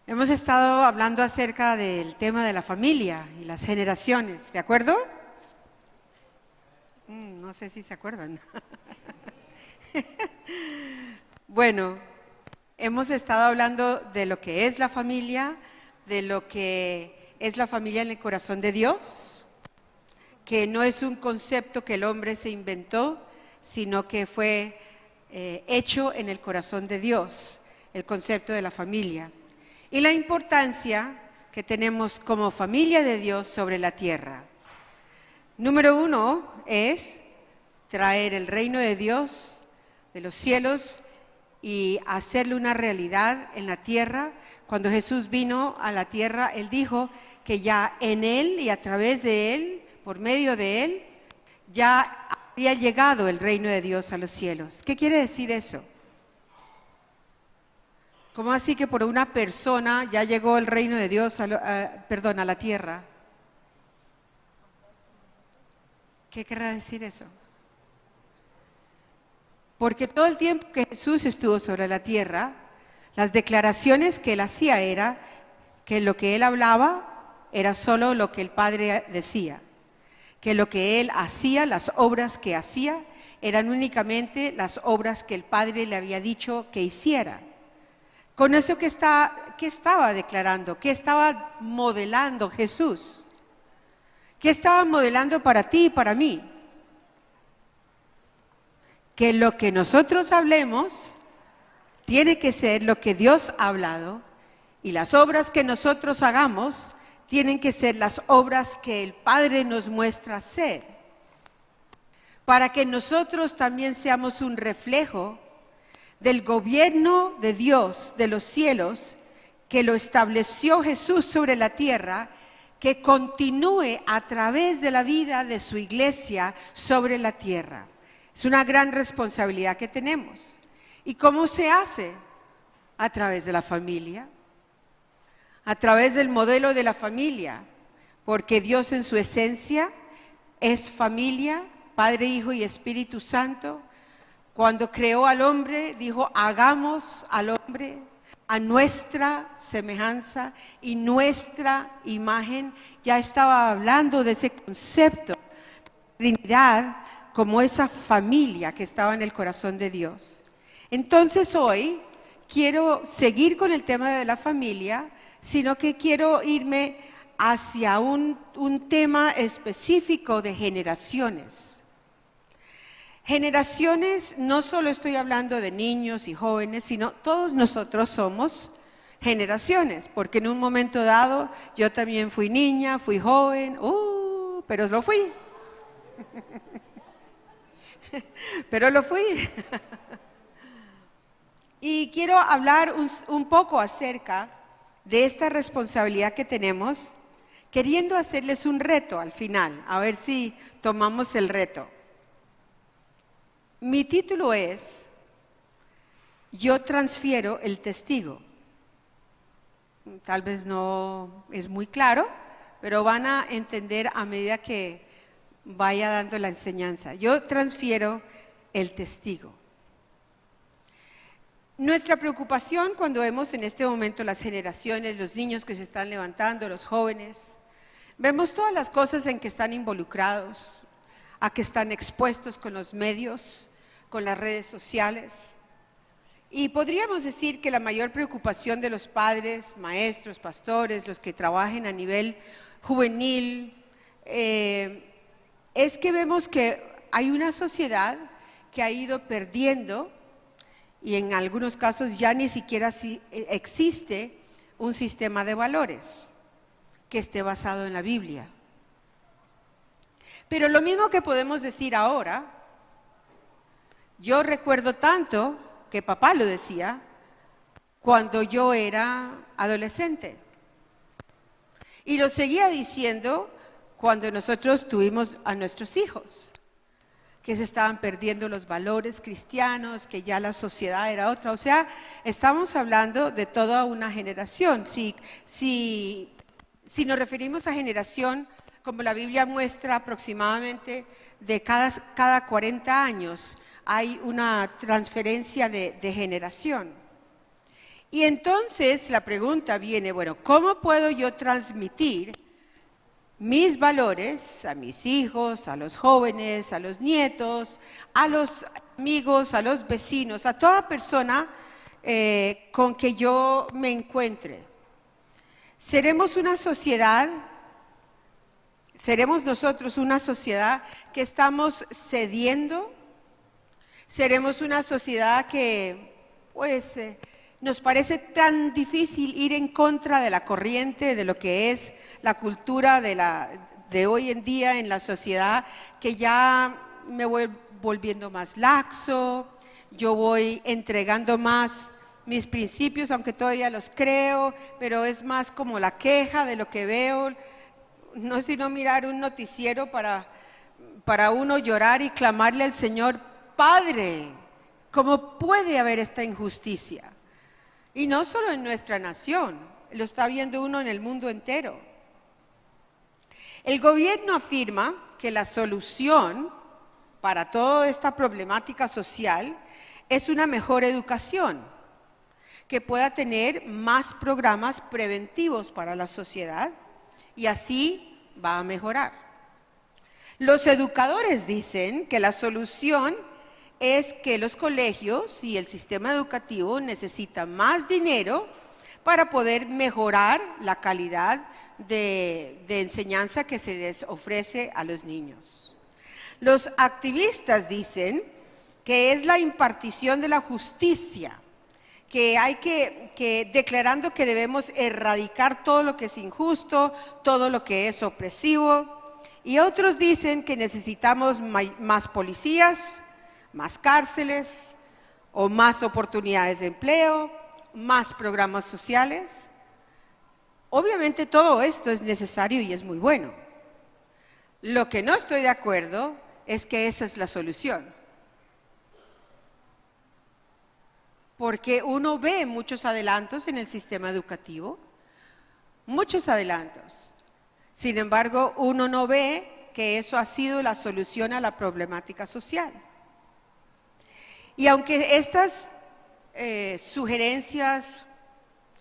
Hemos estado hablando acerca del tema de la familia y las generaciones, ¿de acuerdo? No sé si se acuerdan. Bueno, hemos estado hablando de lo que es la familia, de lo que es la familia en el corazón de Dios, que no es un concepto que el hombre se inventó, sino que fue hecho en el corazón de Dios, el concepto de la familia. Y la importancia que tenemos como familia de Dios sobre la tierra. Número 1 es traer el reino de Dios de los cielos y hacerle una realidad en la tierra. Cuando Jesús vino a la tierra, Él dijo que ya en Él y a través de Él, por medio de Él, ya había llegado el reino de Dios a los cielos. ¿Qué quiere decir eso? ¿Cómo así que por una persona ya llegó el reino de Dios a la tierra? ¿Qué querrá decir eso? Porque todo el tiempo que Jesús estuvo sobre la tierra, las declaraciones que Él hacía era que lo que Él hablaba era solo lo que el Padre decía, que lo que Él hacía, las obras que hacía, eran únicamente las obras que el Padre le había dicho que hiciera. Con eso, ¿qué estaba declarando? ¿Qué estaba modelando Jesús? ¿Qué estaba modelando para ti y para mí? Que lo que nosotros hablemos tiene que ser lo que Dios ha hablado, y las obras que nosotros hagamos tienen que ser las obras que el Padre nos muestra hacer, para que nosotros también seamos un reflejo del gobierno de Dios, de los cielos, que lo estableció Jesús sobre la tierra, que continúe a través de la vida de su iglesia sobre la tierra. Es una gran responsabilidad que tenemos. ¿Y cómo se hace? A través de la familia, a través del modelo de la familia, porque Dios en su esencia es familia, Padre, Hijo y Espíritu Santo. Cuando creó al hombre, dijo, hagamos al hombre a nuestra semejanza y nuestra imagen. Ya estaba hablando de ese concepto de Trinidad como esa familia que estaba en el corazón de Dios. Entonces hoy quiero seguir con el tema de la familia, sino que quiero irme hacia un tema específico de generaciones. Generaciones, no solo estoy hablando de niños y jóvenes, sino todos nosotros somos generaciones, porque en un momento dado yo también fui niña, fui joven, pero lo fui. Pero lo fui. Y quiero hablar un poco acerca de esta responsabilidad que tenemos, queriendo hacerles un reto al final, a ver si tomamos el reto. Mi título es, yo transfiero el testigo. Tal vez no es muy claro, pero van a entender a medida que vaya dando la enseñanza. Yo transfiero el testigo. Nuestra preocupación cuando vemos en este momento las generaciones, los niños que se están levantando, los jóvenes, vemos todas las cosas en que están involucrados, a que están expuestos con los medios, con las redes sociales. Y podríamos decir que la mayor preocupación de los padres, maestros, pastores, los que trabajen a nivel juvenil, es que vemos que hay una sociedad que ha ido perdiendo, y en algunos casos ya ni siquiera existe un sistema de valores que esté basado en la Biblia. Pero lo mismo que podemos decir ahora, yo recuerdo tanto que papá lo decía cuando yo era adolescente. Y lo seguía diciendo cuando nosotros tuvimos a nuestros hijos, que se estaban perdiendo los valores cristianos, que ya la sociedad era otra. O sea, estamos hablando de toda una generación. Si nos referimos a generación, como la Biblia muestra aproximadamente de cada 40 años, hay una transferencia de generación. Y entonces la pregunta viene, bueno, ¿cómo puedo yo transmitir mis valores a mis hijos, a los jóvenes, a los nietos, a los amigos, a los vecinos, a toda persona con que yo me encuentre? ¿Seremos nosotros una sociedad que estamos cediendo? ¿Seremos una sociedad que, pues, nos parece tan difícil ir en contra de la corriente, de lo que es la cultura de hoy en día en la sociedad, que ya me voy volviendo más laxo, yo voy entregando más mis principios, aunque todavía los creo, pero es más como la queja de lo que veo, no es sino mirar un noticiero para uno llorar y clamarle al Señor, Padre, ¿cómo puede haber esta injusticia? Y no solo en nuestra nación, lo está viendo uno en el mundo entero. El gobierno afirma que la solución para toda esta problemática social es una mejor educación, que pueda tener más programas preventivos para la sociedad y así va a mejorar. Los educadores dicen que la solución es que los colegios y el sistema educativo necesitan más dinero para poder mejorar la calidad de enseñanza que se les ofrece a los niños. Los activistas dicen que es la impartición de la justicia, que hay que declarando que debemos erradicar todo lo que es injusto, todo lo que es opresivo, y otros dicen que necesitamos más policías, más cárceles o más oportunidades de empleo, más programas sociales. Obviamente todo esto es necesario y es muy bueno. Lo que no estoy de acuerdo es que esa es la solución. Porque uno ve muchos adelantos en el sistema educativo, muchos adelantos. Sin embargo, uno no ve que eso ha sido la solución a la problemática social. Y aunque estas sugerencias,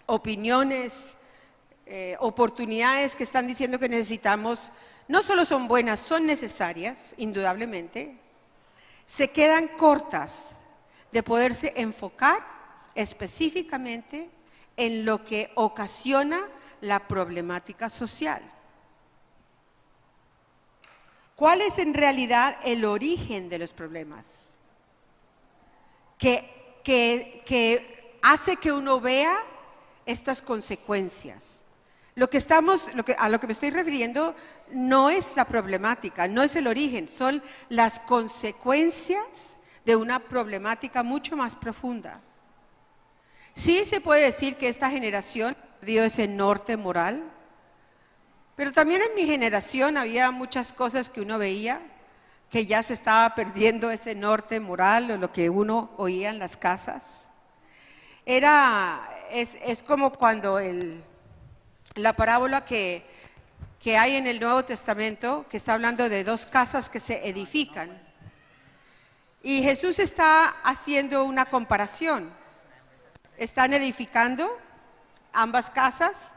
opiniones, oportunidades que están diciendo que necesitamos, no solo son buenas, son necesarias, indudablemente, se quedan cortas de poderse enfocar específicamente en lo que ocasiona la problemática social. ¿Cuál es en realidad el origen de los problemas? Que hace que uno vea estas consecuencias. A lo que me estoy refiriendo no es la problemática, no es el origen, son las consecuencias de una problemática mucho más profunda. Sí se puede decir que esta generación dio ese norte moral, pero también en mi generación había muchas cosas que uno veía que ya se estaba perdiendo ese norte moral o lo que uno oía en las casas. Es como cuando la parábola que hay en el Nuevo Testamento, que está hablando de dos casas que se edifican. Y Jesús está haciendo una comparación. Están edificando ambas casas,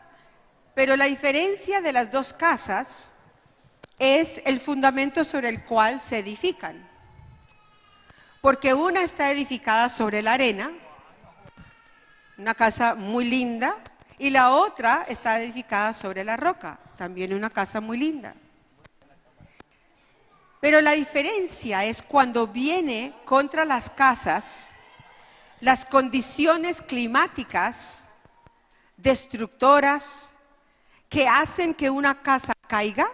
pero la diferencia de las dos casas es el fundamento sobre el cual se edifican. Porque una está edificada sobre la arena, una casa muy linda, y la otra está edificada sobre la roca, también una casa muy linda. Pero la diferencia es cuando viene contra las casas las condiciones climáticas destructoras que hacen que una casa caiga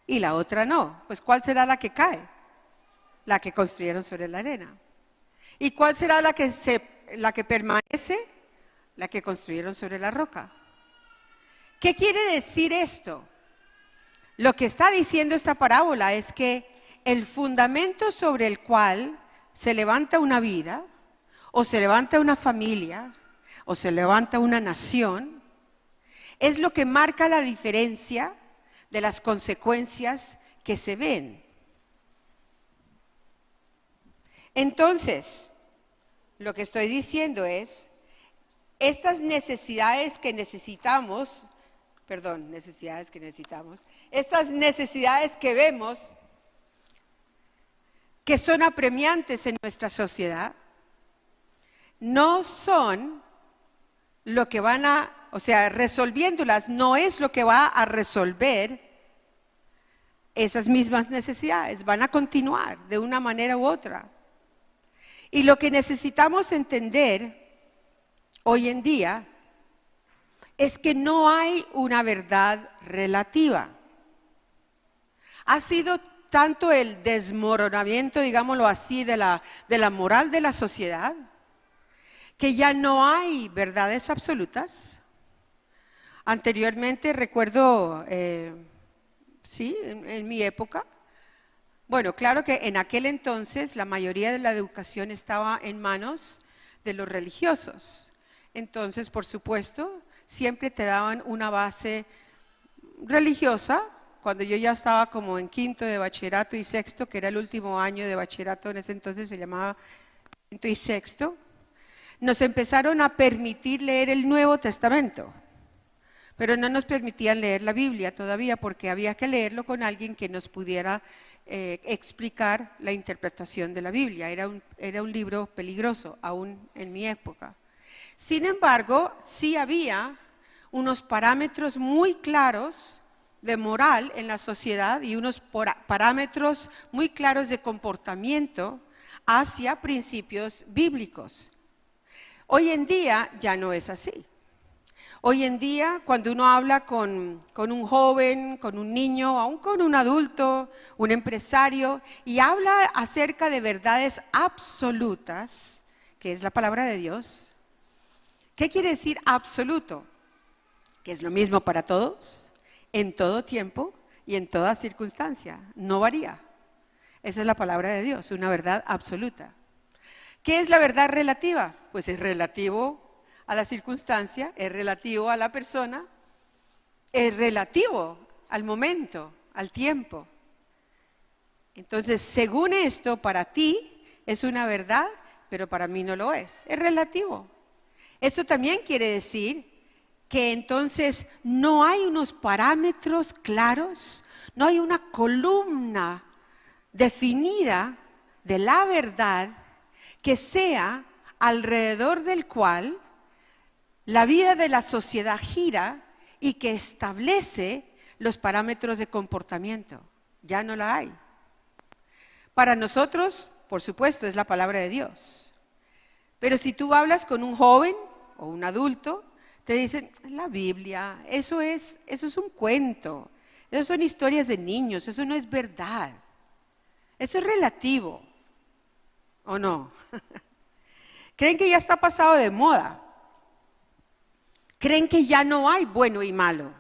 y la otra no. Pues ¿cuál será la que cae? La que construyeron sobre la arena. ¿Y cuál será la que permanece? La que construyeron sobre la roca. ¿Qué quiere decir esto? Lo que está diciendo esta parábola es que el fundamento sobre el cual se levanta una vida, o se levanta una familia, o se levanta una nación, es lo que marca la diferencia de las consecuencias que se ven. Entonces, lo que estoy diciendo es, estas necesidades que vemos, que son apremiantes en nuestra sociedad, no son lo que resolviéndolas, no es lo que va a resolver esas mismas necesidades, van a continuar de una manera u otra. Y lo que necesitamos entender hoy en día es que no hay una verdad relativa. Ha sido tanto el desmoronamiento, digámoslo así, de la moral de la sociedad, que ya no hay verdades absolutas. Anteriormente recuerdo, en mi época, bueno, claro que en aquel entonces la mayoría de la educación estaba en manos de los religiosos. Entonces, por supuesto, siempre te daban una base religiosa. Cuando yo ya estaba como en quinto de bachillerato y sexto, que era el último año de bachillerato, en ese entonces se llamaba quinto y sexto, nos empezaron a permitir leer el Nuevo Testamento, pero no nos permitían leer la Biblia todavía porque había que leerlo con alguien que nos pudiera explicar la interpretación de la Biblia. Era un libro peligroso, aún en mi época. Sin embargo, sí había unos parámetros muy claros de moral en la sociedad y unos parámetros muy claros de comportamiento hacia principios bíblicos. Hoy en día ya no es así. Hoy en día, cuando uno habla con un joven, con un niño, aún con un adulto, un empresario, y habla acerca de verdades absolutas, que es la palabra de Dios, ¿qué quiere decir absoluto? Que es lo mismo para todos, en todo tiempo y en toda circunstancia, no varía. Esa es la palabra de Dios, una verdad absoluta. ¿Qué es la verdad relativa? Pues es relativo a la circunstancia, es relativo a la persona, es relativo al momento, al tiempo. Entonces, según esto, para ti es una verdad, pero para mí no lo es relativo. Esto también quiere decir que entonces no hay unos parámetros claros, no hay una columna definida de la verdad que sea alrededor del cual la vida de la sociedad gira y que establece los parámetros de comportamiento. Ya no la hay. Para nosotros, por supuesto, es la palabra de Dios. Pero si tú hablas con un joven o un adulto, te dicen, la Biblia, eso es un cuento, eso son historias de niños, eso no es verdad. Eso es relativo, ¿o no? Creen que ya está pasado de moda. Creen que ya no hay bueno y malo.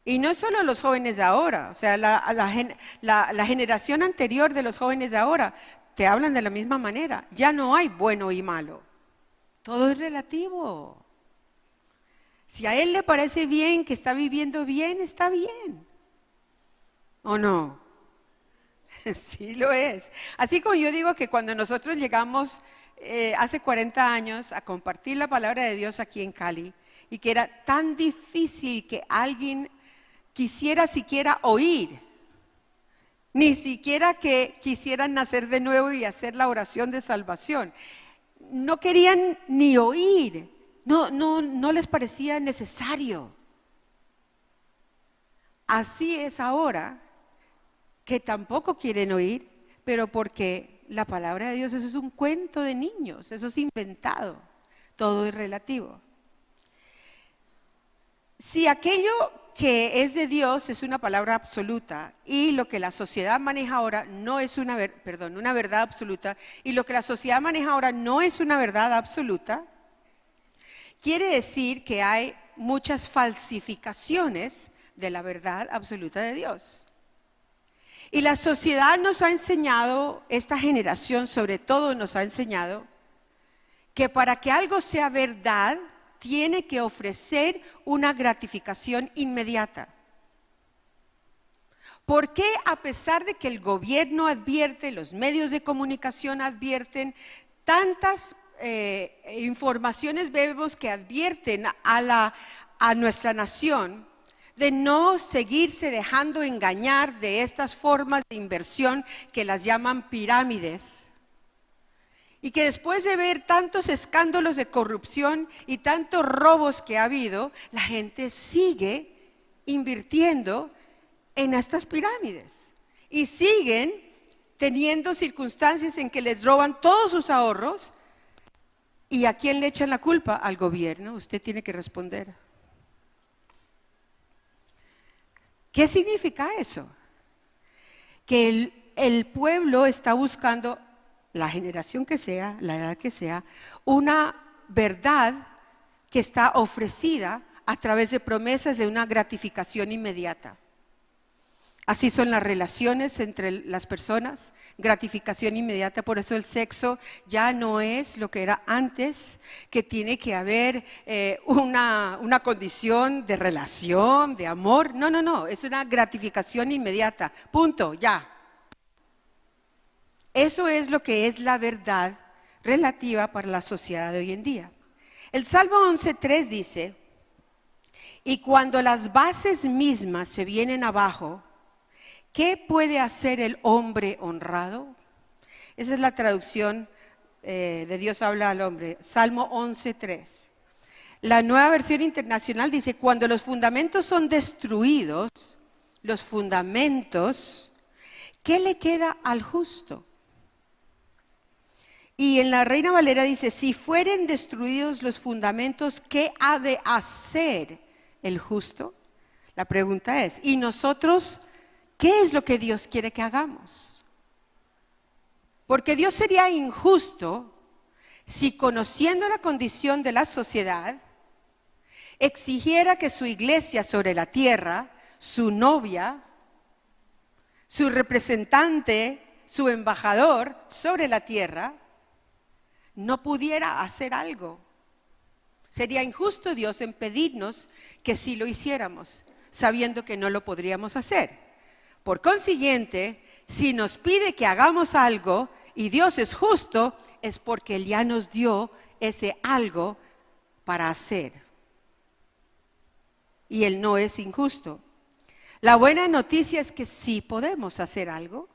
Y no solo los jóvenes de ahora, o sea, la generación anterior de los jóvenes de ahora te hablan de la misma manera. Ya no hay bueno y malo. Todo es relativo. Si a él le parece bien, que está viviendo bien, está bien. ¿O no? Sí lo es. Así como yo digo que cuando nosotros llegamos hace 40 años a compartir la palabra de Dios aquí en Cali, y que era tan difícil que alguien quisiera siquiera oír, ni siquiera que quisieran nacer de nuevo y hacer la oración de salvación. No querían ni oír, no les parecía necesario. Así es ahora, que tampoco quieren oír, pero porque la palabra de Dios, eso es un cuento de niños, eso es inventado, todo es relativo. Si aquello que es de Dios es una palabra absoluta y lo que la sociedad maneja ahora no es una verdad absoluta, y lo que la sociedad maneja ahora no es una verdad absoluta, quiere decir que hay muchas falsificaciones de la verdad absoluta de Dios. Y la sociedad nos ha enseñado, esta generación sobre todo nos ha enseñado, que para que algo sea verdad, tiene que ofrecer una gratificación inmediata. ¿Por qué, a pesar de que el gobierno advierte, los medios de comunicación advierten, tantas informaciones vemos que advierten a nuestra nación de no seguirse dejando engañar de estas formas de inversión que las llaman pirámides. Y que después de ver tantos escándalos de corrupción y tantos robos que ha habido, la gente sigue invirtiendo en estas pirámides. Y siguen teniendo circunstancias en que les roban todos sus ahorros. ¿Y a quién le echan la culpa? Al gobierno. Usted tiene que responder. ¿Qué significa eso? Que el pueblo está buscando, la generación que sea, la edad que sea, una verdad que está ofrecida a través de promesas de una gratificación inmediata. Así son las relaciones entre las personas, gratificación inmediata. Por eso el sexo ya no es lo que era antes, que tiene que haber una condición de relación, de amor. No, es una gratificación inmediata. Punto, ya. Eso es lo que es la verdad relativa para la sociedad de hoy en día. El Salmo 11:3 dice, y cuando las bases mismas se vienen abajo, ¿qué puede hacer el hombre honrado? Esa es la traducción de Dios habla al hombre, Salmo 11:3. La Nueva Versión Internacional dice, cuando los fundamentos son destruidos, los fundamentos, ¿qué le queda al justo? Y en la Reina Valera dice, si fueren destruidos los fundamentos, ¿qué ha de hacer el justo? La pregunta es, ¿y nosotros qué es lo que Dios quiere que hagamos? Porque Dios sería injusto si, conociendo la condición de la sociedad, exigiera que su iglesia sobre la tierra, su novia, su representante, su embajador sobre la tierra, no pudiera hacer algo. Sería injusto Dios en pedirnos que sí lo hiciéramos, sabiendo que no lo podríamos hacer. Por consiguiente, si nos pide que hagamos algo y Dios es justo, es porque Él ya nos dio ese algo para hacer. Y Él no es injusto. La buena noticia es que sí podemos hacer algo.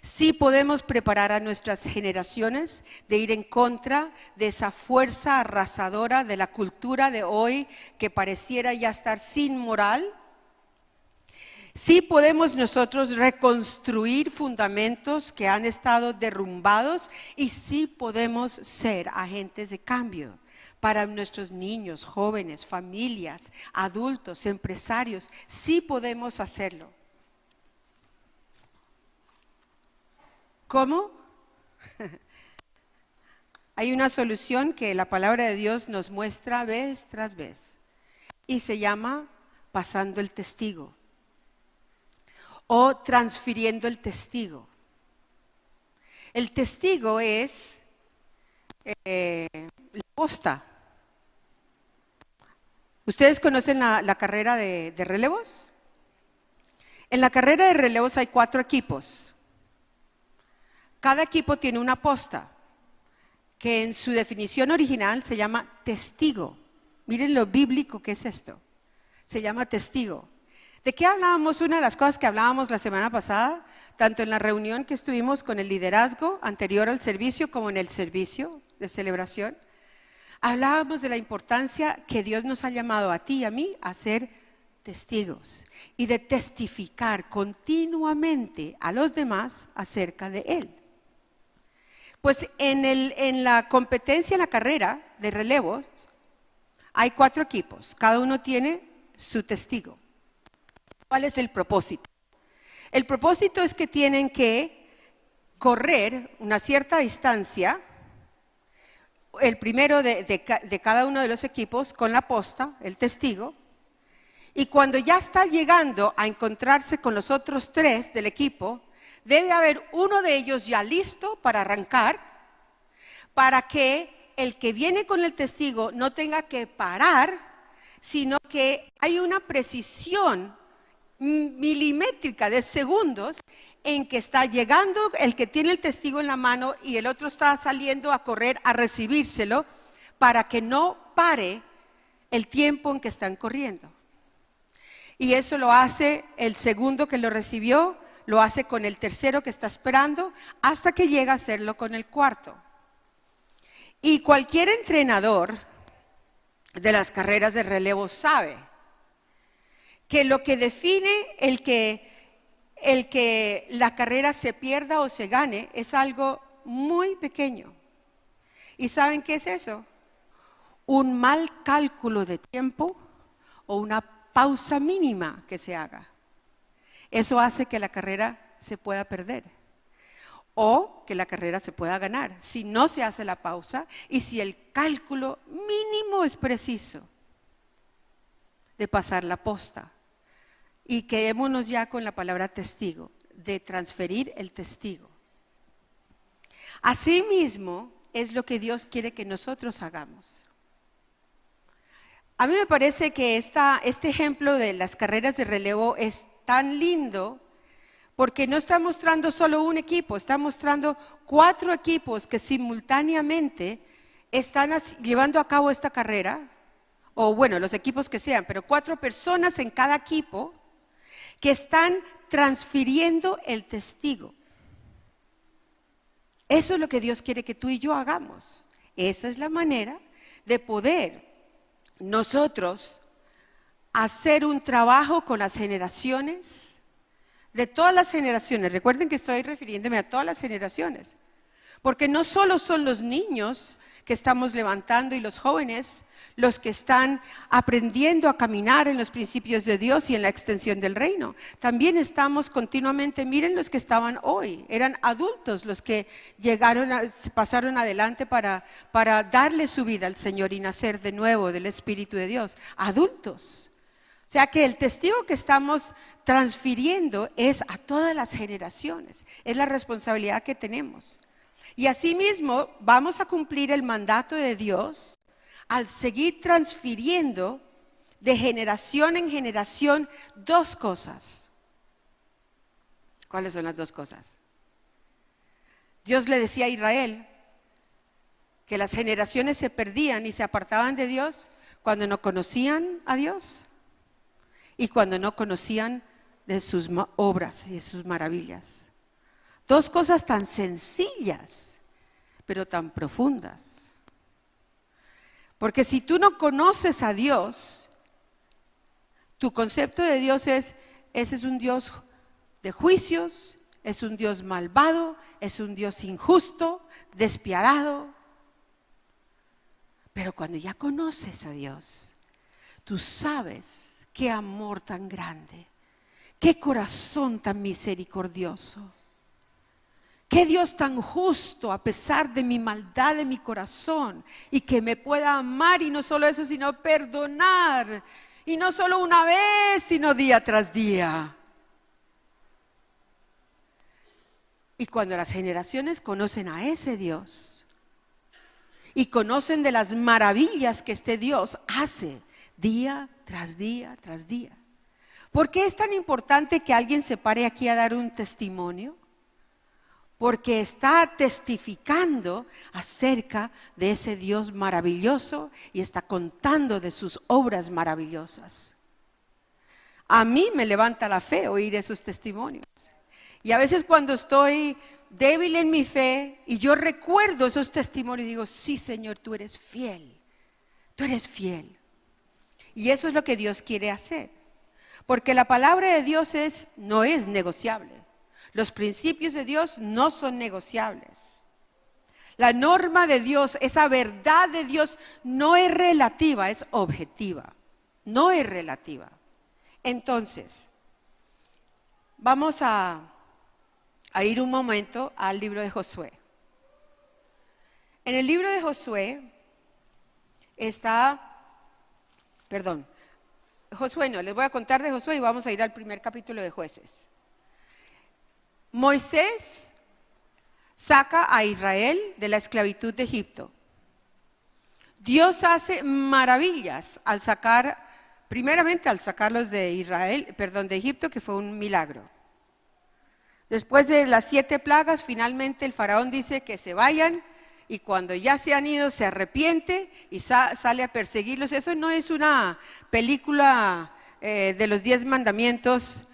Sí podemos preparar a nuestras generaciones de ir en contra de esa fuerza arrasadora de la cultura de hoy que pareciera ya estar sin moral. Sí podemos nosotros reconstruir fundamentos que han estado derrumbados y sí podemos ser agentes de cambio para nuestros niños, jóvenes, familias, adultos, empresarios. Sí podemos hacerlo. ¿Cómo? Hay una solución que la palabra de Dios nos muestra vez tras vez y se llama pasando el testigo o transfiriendo el testigo. El testigo es la posta. ¿Ustedes conocen la carrera de relevos? En la carrera de relevos hay 4 equipos. Cada equipo tiene una posta, que en su definición original se llama testigo. Miren lo bíblico que es esto. Se llama testigo. ¿De qué hablábamos? Una de las cosas que hablábamos la semana pasada, tanto en la reunión que estuvimos con el liderazgo anterior al servicio como en el servicio de celebración, hablábamos de la importancia que Dios nos ha llamado a ti y a mí a ser testigos y de testificar continuamente a los demás acerca de Él. Pues en la competencia, en la carrera de relevos, hay 4 equipos. Cada uno tiene su testigo. ¿Cuál es el propósito? El propósito es que tienen que correr una cierta distancia, el primero de cada uno de los equipos con la posta, el testigo, y cuando ya está llegando a encontrarse con los otros 3 del equipo, debe haber uno de ellos ya listo para arrancar, para que el que viene con el testigo no tenga que parar, sino que hay una precisión milimétrica de segundos en que está llegando el que tiene el testigo en la mano y el otro está saliendo a correr a recibírselo para que no pare el tiempo en que están corriendo. Y eso lo hace el segundo que lo recibió, lo hace con el tercero que está esperando, hasta que llega a hacerlo con el cuarto. Y cualquier entrenador de las carreras de relevo sabe que lo que define el que la carrera se pierda o se gane es algo muy pequeño. ¿Y saben qué es eso? Un mal cálculo de tiempo o una pausa mínima que se haga. Eso hace que la carrera se pueda perder o que la carrera se pueda ganar si no se hace la pausa y si el cálculo mínimo es preciso de pasar la posta. Y quedémonos ya con la palabra testigo, de transferir el testigo. Asimismo es lo que Dios quiere que nosotros hagamos. A mí me parece que este ejemplo de las carreras de relevo es tan lindo porque no está mostrando solo un equipo, está mostrando 4 equipos que simultáneamente están llevando a cabo esta carrera, o bueno, los equipos que sean, pero 4 personas en cada equipo que están transfiriendo el testigo. Eso es lo que Dios quiere que tú y yo hagamos. Esa es la manera de poder nosotros hacer un trabajo con las generaciones, de todas las generaciones. Recuerden que estoy refiriéndome a todas las generaciones, porque no solo son los niños que estamos levantando y los jóvenes los que están aprendiendo a caminar en los principios de Dios y en la extensión del reino. También estamos continuamente, miren los que estaban hoy, eran adultos los que pasaron adelante para darle su vida al Señor y nacer de nuevo del Espíritu de Dios. Adultos. O sea que el testigo que estamos transfiriendo es a todas las generaciones, es la responsabilidad que tenemos. Y asimismo vamos a cumplir el mandato de Dios al seguir transfiriendo de generación en generación 2 cosas. ¿Cuáles son las 2 cosas? Dios le decía a Israel que las generaciones se perdían y se apartaban de Dios cuando no conocían a Dios y cuando no conocían de sus obras y de sus maravillas. 2 cosas tan sencillas, pero tan profundas. Porque si tú no conoces a Dios, tu concepto de Dios ese es un Dios de juicios, es un Dios malvado, es un Dios injusto, despiadado. Pero cuando ya conoces a Dios, tú sabes qué amor tan grande, qué corazón tan misericordioso. Qué Dios tan justo a pesar de mi maldad de mi corazón y que me pueda amar y no solo eso, sino perdonar. Y no solo una vez, sino día tras día. Y cuando las generaciones conocen a ese Dios y conocen de las maravillas que este Dios hace día tras día tras día. ¿Por qué es tan importante que alguien se pare aquí a dar un testimonio? Porque está testificando acerca de ese Dios maravilloso y está contando de sus obras maravillosas. A mí me levanta la fe oír esos testimonios. Y a veces cuando estoy débil en mi fe y yo recuerdo esos testimonios, digo, sí Señor, tú eres fiel, tú eres fiel. Y eso es lo que Dios quiere hacer. Porque la palabra de Dios no es negociable. Los principios de Dios no son negociables. La norma de Dios, esa verdad de Dios no es relativa, es objetiva. No es relativa. Entonces, vamos a ir un momento al libro de Josué. En el libro de Josué Josué no, les voy a contar de Josué y vamos a ir al primer capítulo de Jueces. Moisés saca a Israel de la esclavitud de Egipto. Dios hace maravillas primeramente al sacarlos de Egipto, que fue un milagro. Después de las 7 plagas, finalmente el faraón dice que se vayan, y cuando ya se han ido se arrepiente y sale a perseguirlos. Eso no es una película de los 10 mandamientos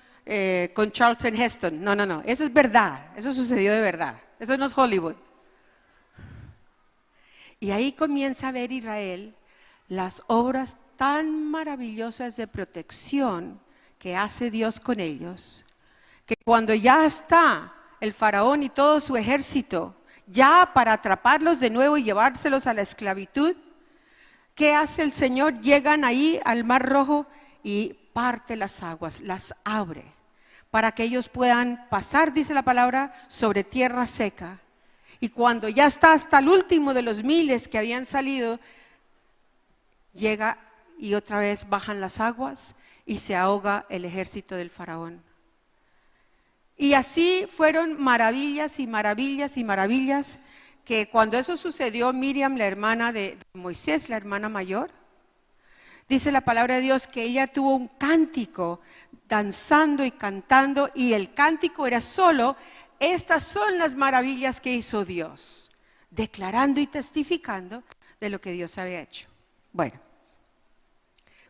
con Charlton Heston. No, no, no. Eso es verdad. Eso sucedió de verdad. Eso no es Hollywood. Y ahí comienza a ver Israel las obras tan maravillosas de protección que hace Dios con ellos, que cuando ya está el faraón y todo su ejército ya para atraparlos de nuevo y llevárselos a la esclavitud, ¿qué hace el Señor? Llegan ahí al Mar Rojo y parte las aguas, las abre, para que ellos puedan pasar, dice la palabra, sobre tierra seca. Y cuando ya está hasta el último de los miles que habían salido, llega y otra vez bajan las aguas y se ahoga el ejército del faraón. Y así fueron maravillas y maravillas y maravillas, que cuando eso sucedió, Miriam, la hermana de Moisés, la hermana mayor, dice la palabra de Dios que ella tuvo un cántico danzando y cantando, y el cántico era solo: estas son las maravillas que hizo Dios, declarando y testificando de lo que Dios había hecho. Bueno,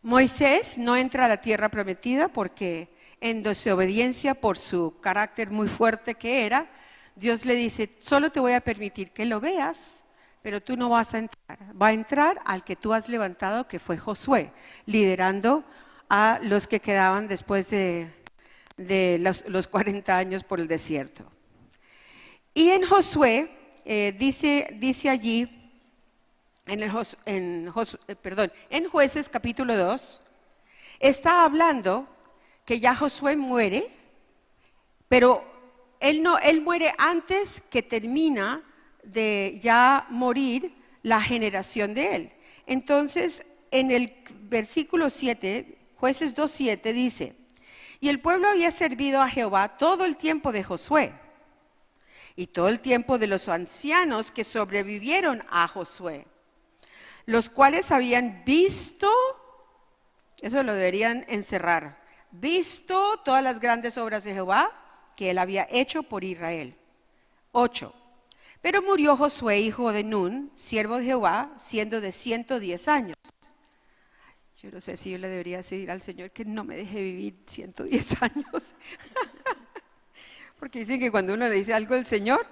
Moisés no entra a la tierra prometida porque en desobediencia por su carácter muy fuerte que era, Dios le dice: solo te voy a permitir que lo veas, pero tú no vas a entrar. Va a entrar al que tú has levantado, que fue Josué, liderando a los que quedaban después de los 40 años por el desierto. Y en Josué, dice allí, en Jueces capítulo 2, está hablando que ya Josué muere, pero él muere antes que termina de ya morir la generación de él. Entonces, en el versículo 7, Jueces 2:7 dice: y el pueblo había servido a Jehová todo el tiempo de Josué y todo el tiempo de los ancianos que sobrevivieron a Josué, los cuales habían visto, eso lo deberían encerrar, visto todas las grandes obras de Jehová que él había hecho por Israel. 8. Pero murió Josué, hijo de Nun, siervo de Jehová, siendo de 110 años. Yo no sé si yo le debería decir al Señor que no me deje vivir 110 años. Porque dicen que cuando uno le dice algo al Señor,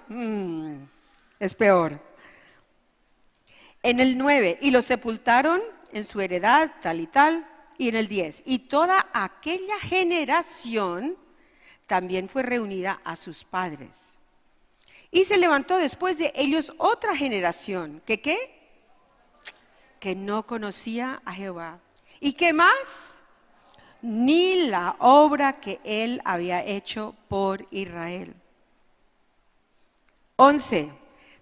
es peor. En el 9, y lo sepultaron en su heredad, tal y tal. Y en el 10, y toda aquella generación también fue reunida a sus padres. Y se levantó después de ellos otra generación, ¿que qué? Que no conocía a Jehová. ¿Y qué más? Ni la obra que él había hecho por Israel. 11.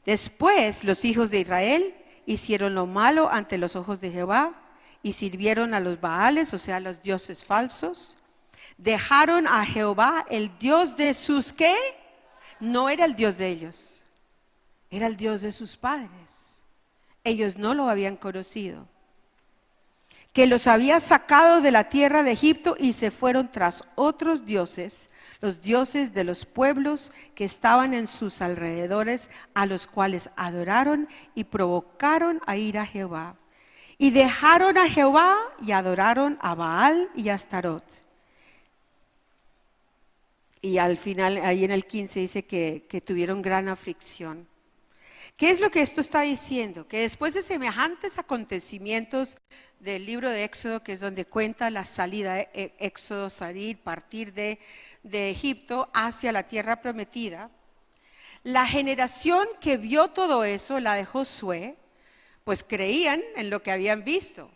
Después los hijos de Israel hicieron lo malo ante los ojos de Jehová, y sirvieron a los Baales, o sea, a los dioses falsos. Dejaron a Jehová, el Dios de sus, ¿qué? No era el Dios de ellos, era el Dios de sus padres. Ellos no lo habían conocido, que los había sacado de la tierra de Egipto, y se fueron tras otros dioses, los dioses de los pueblos que estaban en sus alrededores, a los cuales adoraron y provocaron a ir a Jehová. Y dejaron a Jehová y adoraron a Baal y a Astarot. Y al final, ahí en el 15 dice que tuvieron gran aflicción. ¿Qué es lo que esto está diciendo? Que después de semejantes acontecimientos del libro de Éxodo, que es donde cuenta la salida de Éxodo, salir, partir de Egipto hacia la tierra prometida, la generación que vio todo eso, la de Josué, pues creían en lo que habían visto.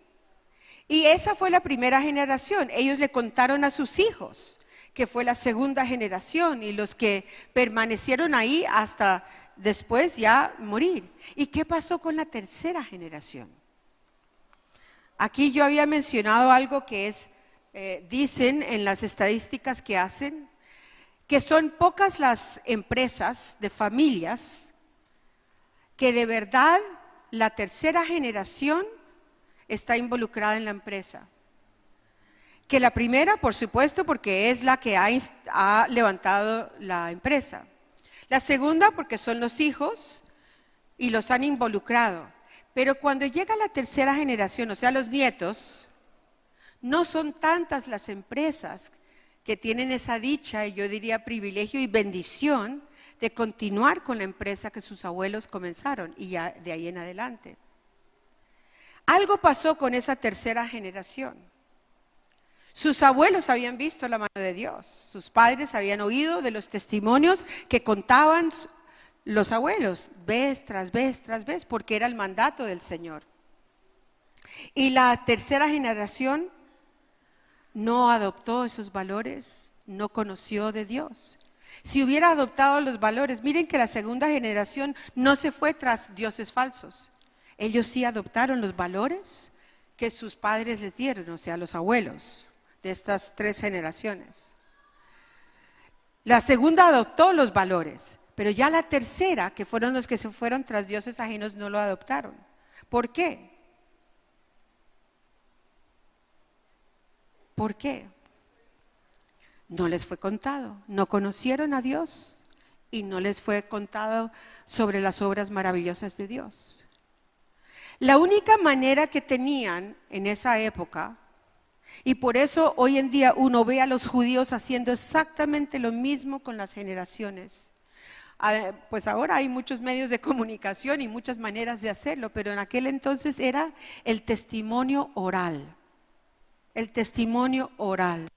Y esa fue la primera generación. Ellos le contaron a sus hijos, que fue la segunda generación, y los que permanecieron ahí hasta después ya morir. ¿Y qué pasó con la tercera generación? Aquí yo había mencionado algo que es, dicen en las estadísticas que hacen, que son pocas las empresas de familias que de verdad la tercera generación está involucrada en la empresa. Que la primera, por supuesto, porque es la que ha levantado la empresa. La segunda, porque son los hijos y los han involucrado. Pero cuando llega la tercera generación, o sea, los nietos, no son tantas las empresas que tienen esa dicha, y yo diría privilegio y bendición, de continuar con la empresa que sus abuelos comenzaron y ya de ahí en adelante. Algo pasó con esa tercera generación. Sus abuelos habían visto la mano de Dios, sus padres habían oído de los testimonios que contaban los abuelos, vez tras vez tras vez, porque era el mandato del Señor. Y la tercera generación no adoptó esos valores, no conoció de Dios. Si hubiera adoptado los valores, miren que la segunda generación no se fue tras dioses falsos. Ellos sí adoptaron los valores que sus padres les dieron, o sea, los abuelos de estas tres generaciones. La segunda adoptó los valores, pero ya la tercera, que fueron los que se fueron tras dioses ajenos, no lo adoptaron. ¿Por qué? ¿Por qué? No les fue contado, no conocieron a Dios y no les fue contado sobre las obras maravillosas de Dios. La única manera que tenían en esa época, y por eso hoy en día uno ve a los judíos haciendo exactamente lo mismo con las generaciones. Pues ahora hay muchos medios de comunicación y muchas maneras de hacerlo, pero en aquel entonces era el testimonio oral. El testimonio oral.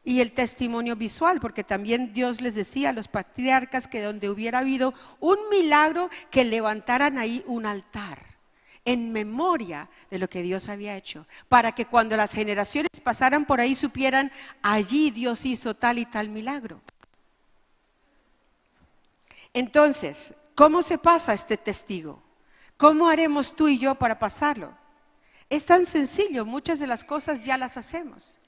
Y el testimonio visual, porque también Dios les decía a los patriarcas que donde hubiera habido un milagro, que levantaran ahí un altar en memoria de lo que Dios había hecho, para que cuando las generaciones pasaran por ahí supieran, allí Dios hizo tal y tal milagro. Entonces, ¿cómo se pasa este testigo? ¿Cómo haremos tú y yo para pasarlo? Es tan sencillo, muchas de las cosas ya las hacemos.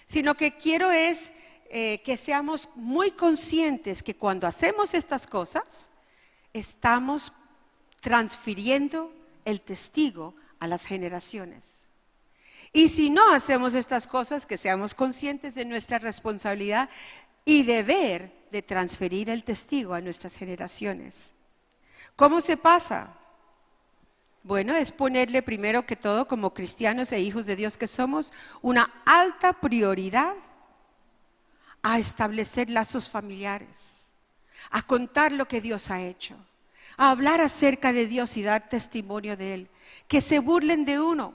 Sino que quiero es que seamos muy conscientes que cuando hacemos estas cosas, estamos transfiriendo el testigo a las generaciones. Y si no hacemos estas cosas, que seamos conscientes de nuestra responsabilidad y deber de transferir el testigo a nuestras generaciones. ¿Cómo se pasa? Bueno, es ponerle primero que todo, como cristianos e hijos de Dios que somos, una alta prioridad a establecer lazos familiares, a contar lo que Dios ha hecho, a hablar acerca de Dios y dar testimonio de Él. Que se burlen de uno,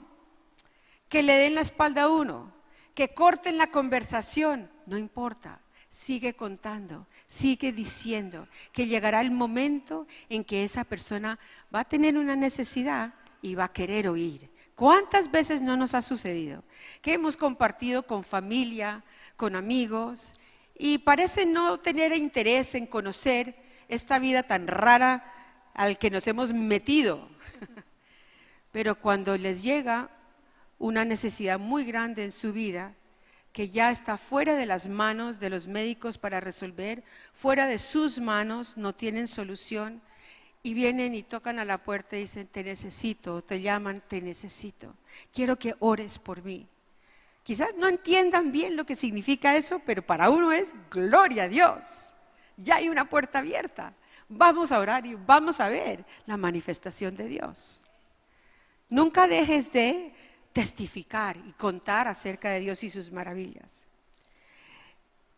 que le den la espalda a uno, que corten la conversación, no importa. Sigue contando, sigue diciendo que llegará el momento en que esa persona va a tener una necesidad y va a querer oír. ¿Cuántas veces no nos ha sucedido? Que hemos compartido con familia, con amigos y parece no tener interés en conocer esta vida tan rara al que nos hemos metido. Pero cuando les llega una necesidad muy grande en su vida, que ya está fuera de las manos de los médicos para resolver, fuera de sus manos, no tienen solución, y vienen y tocan a la puerta y dicen, te necesito, o te llaman, te necesito, quiero que ores por mí. Quizás no entiendan bien lo que significa eso, pero para uno es gloria a Dios, ya hay una puerta abierta, vamos a orar y vamos a ver la manifestación de Dios. Nunca dejes de testificar y contar acerca de Dios y sus maravillas.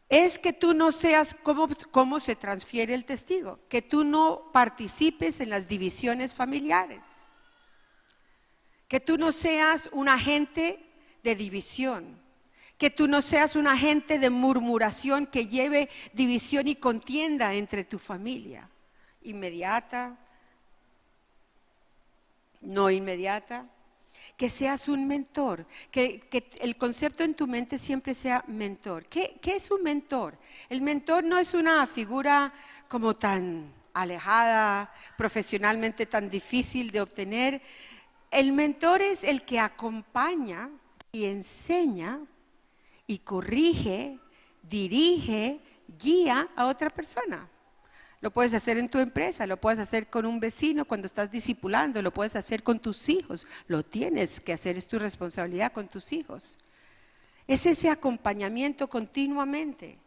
Es que tú no seas cómo se transfiere el testigo, que tú no participes en las divisiones familiares, que tú no seas un agente de división, que tú no seas un agente de murmuración que lleve división y contienda entre tu familia, inmediata, no inmediata. Que seas un mentor, que el concepto en tu mente siempre sea mentor. ¿Qué es un mentor? El mentor no es una figura como tan alejada, profesionalmente tan difícil de obtener. El mentor es el que acompaña y enseña y corrige, dirige, guía a otra persona. Lo puedes hacer en tu empresa, lo puedes hacer con un vecino cuando estás discipulando, lo puedes hacer con tus hijos, lo tienes que hacer, es tu responsabilidad con tus hijos. Es ese acompañamiento continuamente,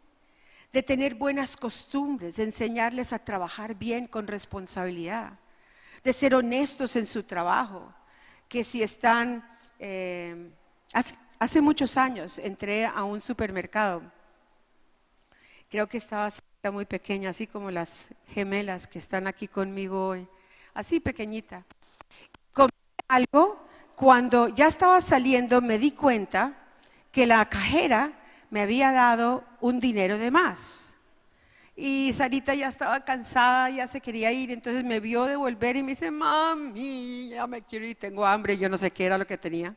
de tener buenas costumbres, de enseñarles a trabajar bien con responsabilidad, de ser honestos en su trabajo, que si están... hace muchos años entré a un supermercado, creo que estaba muy pequeña, así como las gemelas que están aquí conmigo hoy, así pequeñita. Comí algo, cuando ya estaba saliendo me di cuenta que la cajera me había dado un dinero de más. Y Sarita ya estaba cansada, ya se quería ir, entonces me vio devolver y me dice, mami, ya me quiero ir, tengo hambre, yo no sé qué era lo que tenía.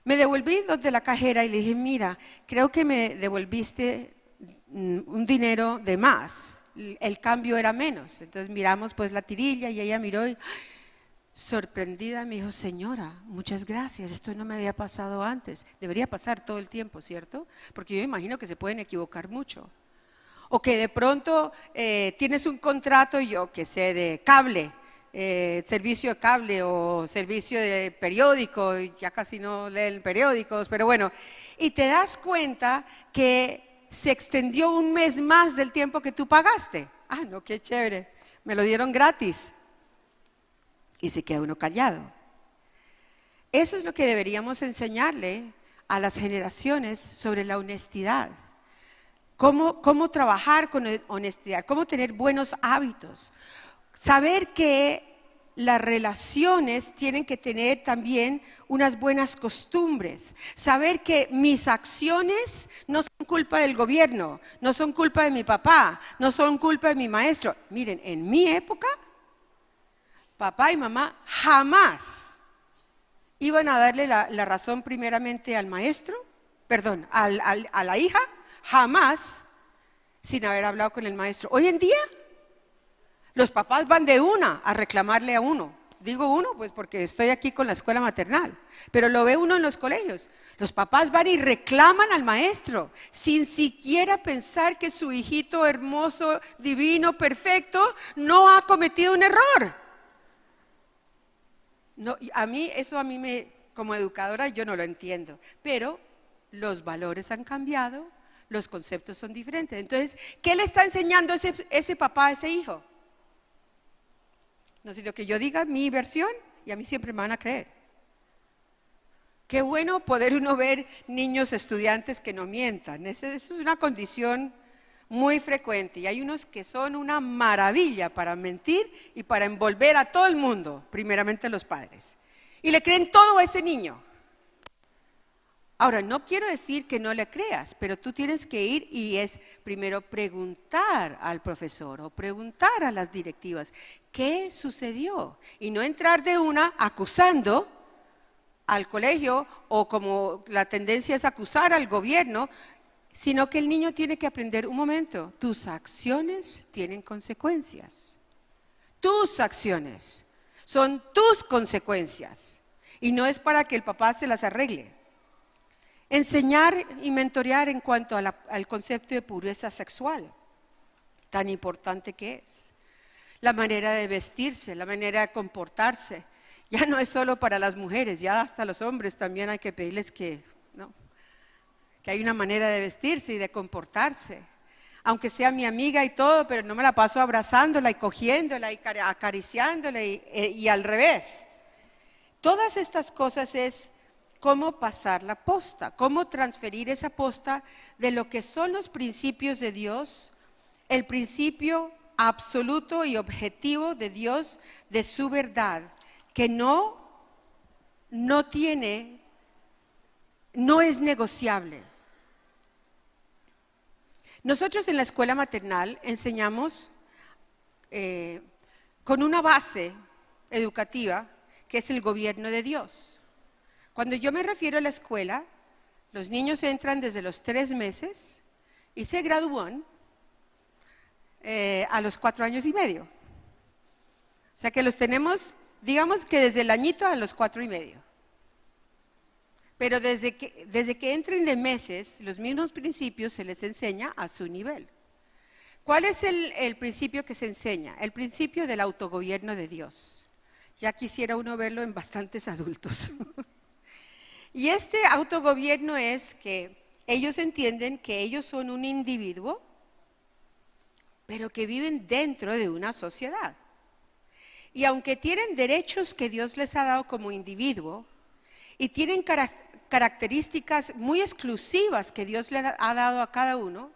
Me devolví donde la cajera y le dije, mira, creo que me devolviste un dinero de más, el cambio era menos. Entonces miramos pues la tirilla y ella miró y sorprendida me dijo, señora, muchas gracias, esto no me había pasado antes. Debería pasar todo el tiempo, ¿cierto? Porque yo imagino que se pueden equivocar mucho. O que de pronto tienes un contrato, yo que sé, de cable, servicio de cable o servicio de periódico, ya casi no leen periódicos, pero bueno, y te das cuenta que se extendió un mes más del tiempo que tú pagaste. Ah, no, qué chévere, me lo dieron gratis. Y se queda uno callado. Eso es lo que deberíamos enseñarle a las generaciones sobre la honestidad. Cómo trabajar con honestidad, cómo tener buenos hábitos. Saber que las relaciones tienen que tener también unas buenas costumbres. Saber que mis acciones no son culpa del gobierno, no son culpa de mi papá, no son culpa de mi maestro. Miren, en mi época, papá y mamá jamás iban a darle la razón primeramente al maestro, perdón, a la hija, jamás sin haber hablado con el maestro. Hoy en día, los papás van de una a reclamarle a uno. Digo uno, pues porque estoy aquí con la escuela maternal, pero lo ve uno en los colegios. Los papás van y reclaman al maestro, sin siquiera pensar que su hijito hermoso, divino, perfecto, no ha cometido un error. No, eso a mí como educadora yo no lo entiendo, pero los valores han cambiado, los conceptos son diferentes. Entonces, ¿qué le está enseñando ese papá a ese hijo? No sé, lo que yo diga, mi versión, y a mí siempre me van a creer. Qué bueno poder uno ver niños estudiantes que no mientan. Eso es una condición muy frecuente, y hay unos que son una maravilla para mentir y para envolver a todo el mundo, primeramente los padres, y le creen todo a ese niño. Ahora, no quiero decir que no le creas, pero tú tienes que ir y es primero preguntar al profesor o preguntar a las directivas qué sucedió y no entrar de una acusando al colegio o como la tendencia es acusar al gobierno, sino que el niño tiene que aprender, un momento, tus acciones tienen consecuencias. Tus acciones son tus consecuencias y no es para que el papá se las arregle. Enseñar y mentorear en cuanto al concepto de pureza sexual, tan importante que es. La manera de vestirse, la manera de comportarse. Ya no es solo para las mujeres, ya hasta los hombres también hay que pedirles que hay una manera de vestirse y de comportarse. Aunque sea mi amiga y todo, pero no me la paso abrazándola y cogiéndola y acariciándola y al revés. Todas estas cosas es cómo pasar la posta, cómo transferir esa posta de lo que son los principios de Dios, el principio absoluto y objetivo de Dios, de su verdad, que no es negociable. Nosotros en la escuela maternal enseñamos con una base educativa que es el gobierno de Dios. Cuando yo me refiero a la escuela, los niños entran desde los 3 meses y se gradúan a los 4 años y medio. O sea que los tenemos, digamos que desde el añito a los 4 y medio. Pero desde que entren de meses, los mismos principios se les enseña a su nivel. ¿Cuál es el principio que se enseña? El principio del autogobierno de Dios. Ya quisiera uno verlo en bastantes adultos. Y este autogobierno es que ellos entienden que ellos son un individuo, pero que viven dentro de una sociedad. Y aunque tienen derechos que Dios les ha dado como individuo, y tienen características muy exclusivas que Dios le ha dado a cada uno,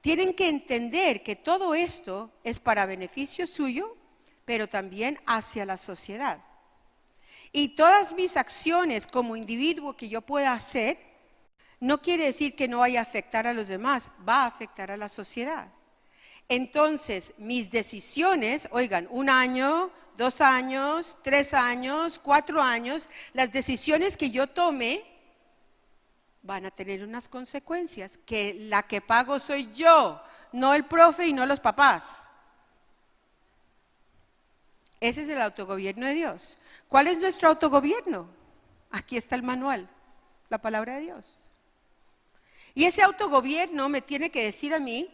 tienen que entender que todo esto es para beneficio suyo, pero también hacia la sociedad. Y todas mis acciones como individuo que yo pueda hacer, no quiere decir que no vaya a afectar a los demás, va a afectar a la sociedad. Entonces, mis decisiones, oigan, 1 año, 2 años, 3 años, 4 años, las decisiones que yo tome van a tener unas consecuencias, que la que pago soy yo, no el profe y no los papás. Ese es el autogobierno de Dios. ¿Cuál es nuestro autogobierno? Aquí está el manual, la palabra de Dios. Y ese autogobierno me tiene que decir a mí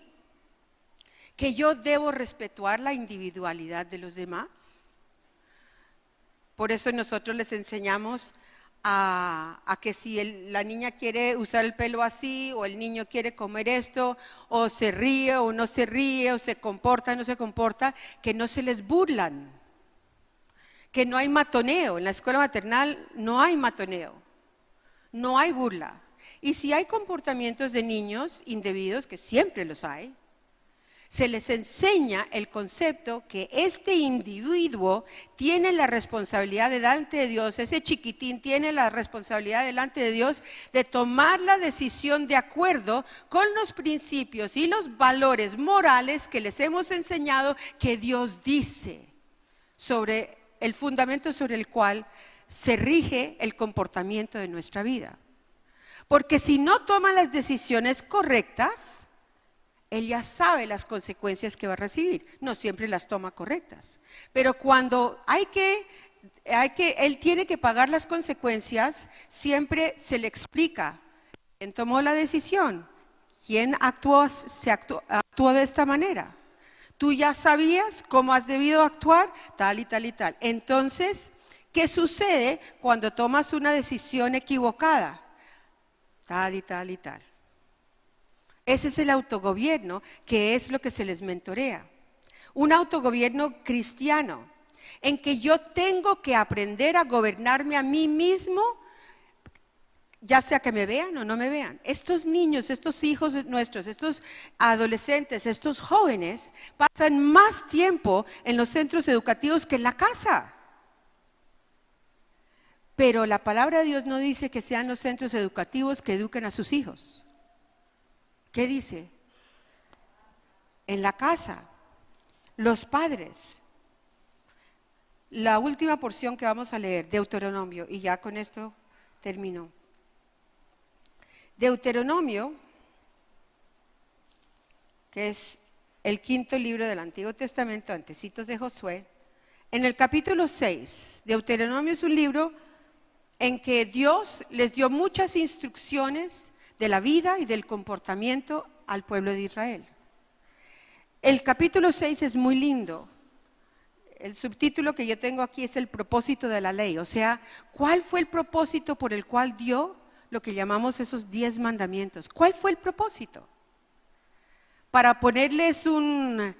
que yo debo respetar la individualidad de los demás. Por eso nosotros les enseñamos a que si la niña quiere usar el pelo así, o el niño quiere comer esto, o se ríe o no se ríe, o se comporta o no se comporta, que no se les burlan, que no hay matoneo. En la escuela maternal no hay matoneo, no hay burla. Y si hay comportamientos de niños indebidos, que siempre los hay, se les enseña el concepto que este individuo tiene la responsabilidad delante de Dios, ese chiquitín tiene la responsabilidad delante de Dios de tomar la decisión de acuerdo con los principios y los valores morales que les hemos enseñado que Dios dice sobre el fundamento sobre el cual se rige el comportamiento de nuestra vida. Porque si no toma las decisiones correctas, él ya sabe las consecuencias que va a recibir. No siempre las toma correctas. Pero cuando él tiene que pagar las consecuencias, siempre se le explica quién tomó la decisión, quién actuó de esta manera. Tú ya sabías cómo has debido actuar, tal y tal y tal. Entonces, ¿qué sucede cuando tomas una decisión equivocada? Tal y tal y tal. Ese es el autogobierno, que es lo que se les mentorea. Un autogobierno cristiano, en que yo tengo que aprender a gobernarme a mí mismo, ya sea que me vean o no me vean. Estos niños, estos hijos nuestros, estos adolescentes, estos jóvenes, pasan más tiempo en los centros educativos que en la casa. Pero la palabra de Dios no dice que sean los centros educativos que eduquen a sus hijos. ¿Qué dice? En la casa, los padres. La última porción que vamos a leer, Deuteronomio, y ya con esto termino. Deuteronomio, que es el 5.º libro del Antiguo Testamento, antecitos de Josué, en el capítulo 6, Deuteronomio es un libro en que Dios les dio muchas instrucciones de la vida y del comportamiento al pueblo de Israel. El capítulo 6 es muy lindo. El subtítulo que yo tengo aquí es el propósito de la ley, o sea, ¿cuál fue el propósito por el cual dio lo que llamamos esos 10 mandamientos? ¿Cuál fue el propósito? Para ponerles un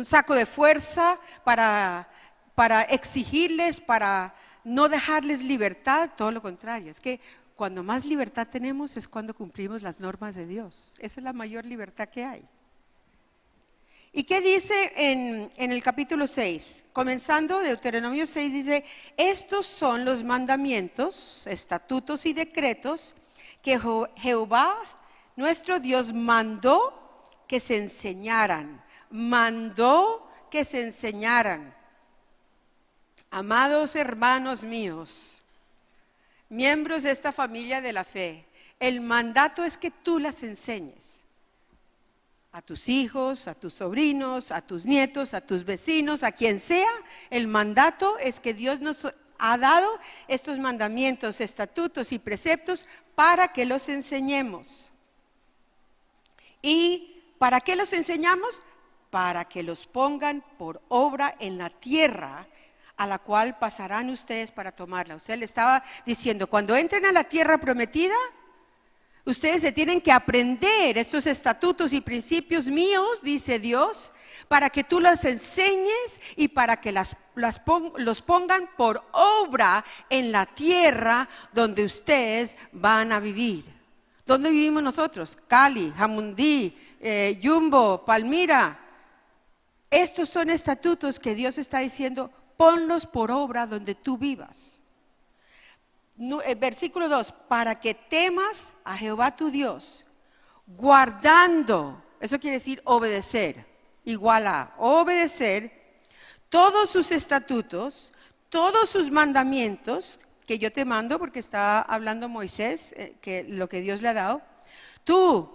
saco de fuerza, para exigirles, para no dejarles libertad, todo lo contrario. Es que cuando más libertad tenemos es cuando cumplimos las normas de Dios. Esa es la mayor libertad que hay. ¿Y qué dice en el capítulo 6? Comenzando, Deuteronomio 6 dice: estos son los mandamientos, estatutos y decretos que Jehová, nuestro Dios, mandó que se enseñaran. Mandó que se enseñaran. Amados hermanos míos, miembros de esta familia de la fe, el mandato es que tú las enseñes a tus hijos, a tus sobrinos, a tus nietos, a tus vecinos, a quien sea. El mandato es que Dios nos ha dado estos mandamientos, estatutos y preceptos para que los enseñemos. ¿Y para qué los enseñamos? Para que los pongan por obra en la tierra, a la cual pasarán ustedes para tomarla. Usted le estaba diciendo, cuando entren a la tierra prometida, ustedes se tienen que aprender estos estatutos y principios míos, dice Dios, para que tú los enseñes y para que los pongan por obra en la tierra donde ustedes van a vivir. ¿Dónde vivimos nosotros? Cali, Jamundí, Yumbo, Palmira. Estos son estatutos que Dios está diciendo, ponlos por obra donde tú vivas. Versículo 2, para que temas a Jehová tu Dios, guardando, eso quiere decir obedecer, igual a obedecer todos sus estatutos, todos sus mandamientos que yo te mando, porque está hablando Moisés, que lo que Dios le ha dado. Tú,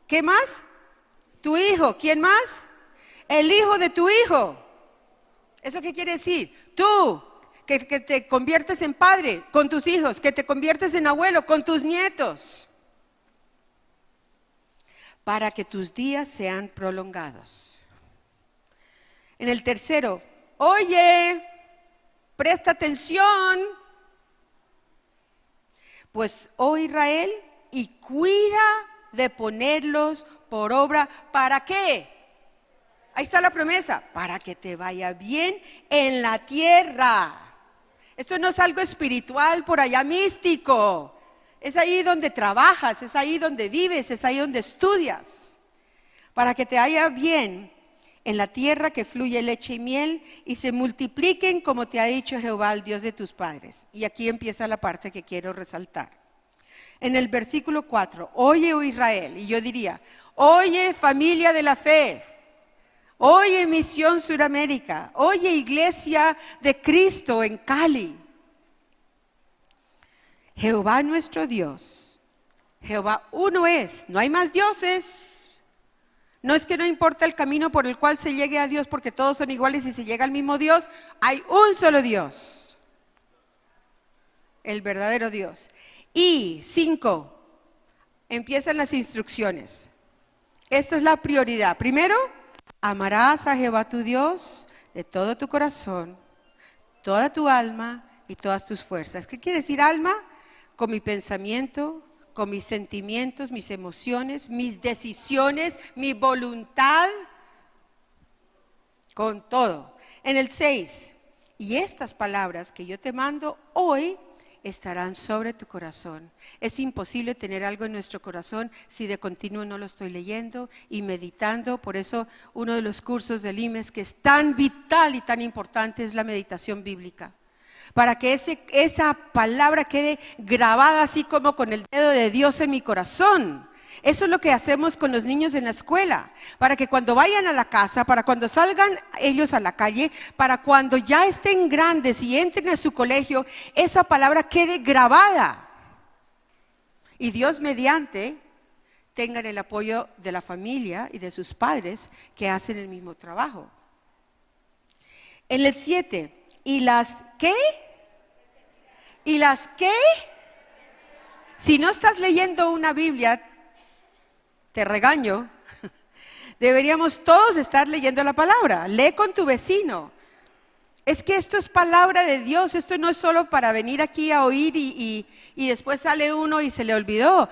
¿qué más? Tu hijo, ¿quién más? El hijo de tu hijo. ¿Eso qué quiere decir? Tú, que te conviertes en padre con tus hijos, que te conviertes en abuelo con tus nietos, para que tus días sean prolongados. En el tercero, oye, presta atención, pues, oh Israel, y cuida de ponerlos por obra. ¿Para qué? Ahí está la promesa, para que te vaya bien en la tierra. Esto no es algo espiritual por allá místico. Es ahí donde trabajas, es ahí donde vives, es ahí donde estudias. Para que te vaya bien en la tierra que fluye leche y miel y se multipliquen como te ha dicho Jehová, el Dios de tus padres. Y aquí empieza la parte que quiero resaltar. En el versículo 4, oye, oh Israel, y yo diría, oye familia de la fe, oye Misión Suramérica, oye Iglesia de Cristo en Cali. Jehová nuestro Dios, Jehová uno es, no hay más dioses. No es que no importa el camino por el cual se llegue a Dios, porque todos son iguales y se llega al mismo Dios. Hay un solo Dios, el verdadero Dios. Y 5, empiezan las instrucciones. Esta es la prioridad. Primero, amarás a Jehová tu Dios de todo tu corazón, toda tu alma y todas tus fuerzas. ¿Qué quiere decir alma? Con mi pensamiento, con mis sentimientos, mis emociones, mis decisiones, mi voluntad, con todo. En el 6, y estas palabras que yo te mando hoy estarán sobre tu corazón. Es imposible tener algo en nuestro corazón si de continuo no lo estoy leyendo y meditando. Por eso uno de los cursos del IMES que es tan vital y tan importante es la meditación bíblica. Para que esa palabra quede grabada así como con el dedo de Dios en mi corazón. Eso es lo que hacemos con los niños en la escuela, para que cuando vayan a la casa, para cuando salgan ellos a la calle, para cuando ya estén grandes y entren a su colegio, esa palabra quede grabada. Y Dios mediante tengan el apoyo de la familia y de sus padres que hacen el mismo trabajo. En el 7, ¿y las qué? ¿Y las qué? Si no estás leyendo una Biblia, te regaño, deberíamos todos estar leyendo la palabra. Lee con tu vecino. Es que esto es palabra de Dios, esto no es solo para venir aquí a oír y después sale uno y se le olvidó.